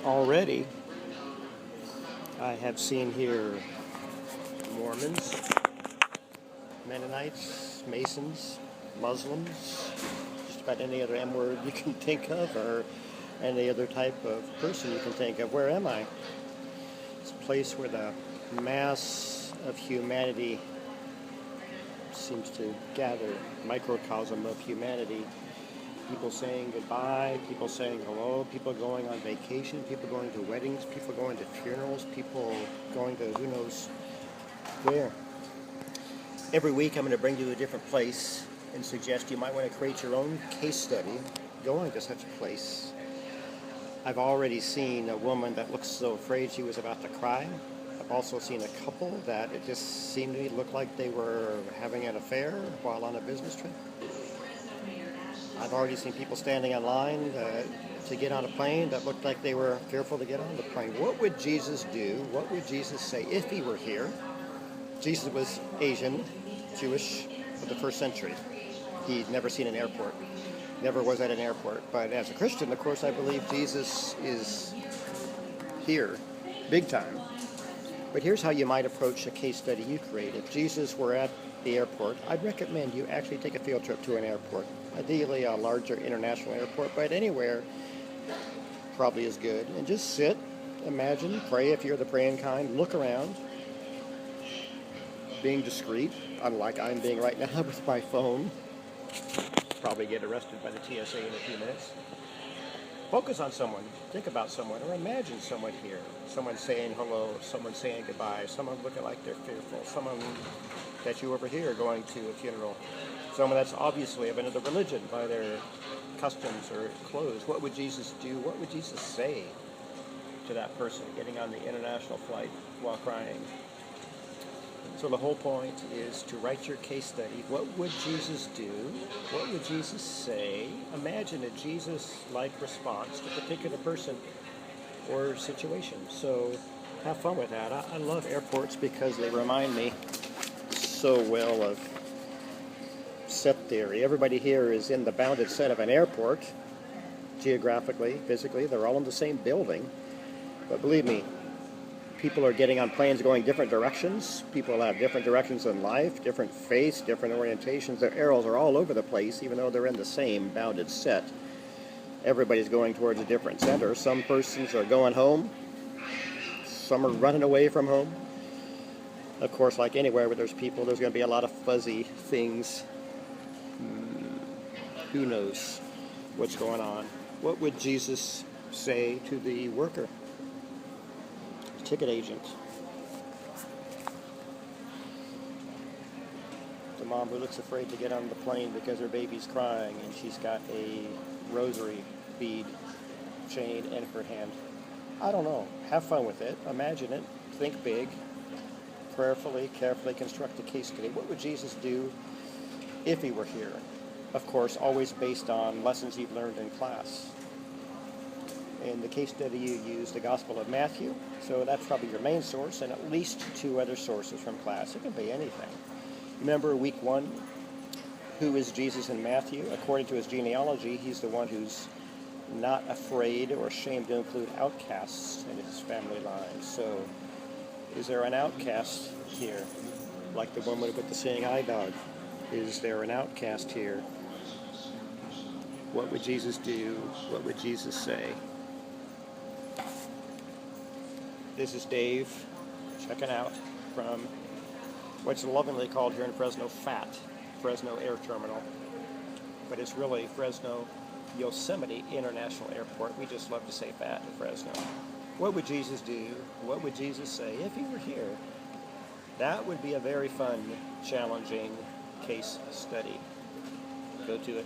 Already, I have seen here Mormons, Mennonites, Masons, Muslims, just about any other M word you can think of, or any other type of person you can think of. Where am I? It's a place where the mass of humanity seems to gather, microcosm of humanity. People saying goodbye, people saying hello, people going on vacation, people going to weddings, people going to funerals, people going to who knows where. Every week I'm going to bring you to a different place and suggest you might want to create your own case study going to such a place. I've already seen a woman that looks so afraid she was about to cry. I've also seen a couple that it just seemed to me looked like they were having an affair while on a business trip. I've already seen people standing in line to get on a plane that looked like they were fearful to get on the plane. What would Jesus do? What would Jesus say if he were here? Jesus was Asian, Jewish of the first century. He'd never seen an airport, never was at an airport. But as a Christian, of course, I believe Jesus is here, big time. But here's how you might approach a case study you create. If Jesus were at the airport, I'd recommend you actually take a field trip to an airport. Ideally a larger international airport, but anywhere probably is good. And just sit, imagine, pray if you're the praying kind, look around, being discreet, unlike I'm being right now with my phone. Probably get arrested by the TSA in a few minutes. Focus on someone, think about someone, or imagine someone here. Someone saying hello, someone saying goodbye, someone looking like they're fearful, someone that you overhear going to a funeral, someone that's obviously of another religion by their customs or clothes. What would Jesus do? What would Jesus say to that person getting on the international flight while crying? So the whole point is to write your case study. What would Jesus do? What would Jesus say? Imagine a Jesus-like response to a particular person or situation. So have fun with that. I love airports because they remind me so well of set theory. Everybody here is in the bounded set of an airport, geographically, physically. They're all in the same building. But believe me, people are getting on planes going different directions. People have different directions in life, different faiths, different orientations. Their arrows are all over the place, even though they're in the same bounded set. Everybody's going towards a different center. Some persons are going home. Some are running away from home. Of course, like anywhere where there's people, there's going to be a lot of fuzzy things. Who knows what's going on? What would Jesus say to the worker? Ticket agent, the mom who looks afraid to get on the plane because her baby's crying and she's got a rosary bead chain in her hand. I don't know. Have fun with it. Imagine it. Think big. Prayerfully, carefully construct a case study. What would Jesus do if he were here? Of course, always based on lessons you've learned in class. In the case study, you use the Gospel of Matthew, so that's probably your main source, and at least 2 other sources from class. It can be anything. Remember week 1, who is Jesus in Matthew? According to his genealogy, he's the one who's not afraid or ashamed to include outcasts in his family line. So is there an outcast here? Like the woman with the seeing eye dog. Is there an outcast here? What would Jesus do? What would Jesus say? This is Dave, checking out from what's lovingly called here in Fresno FAT, Fresno Air Terminal. But it's really Fresno Yosemite International Airport. We just love to say FAT in Fresno. What would Jesus do? What would Jesus say if he were here? That would be a very fun, challenging case study. Go to it.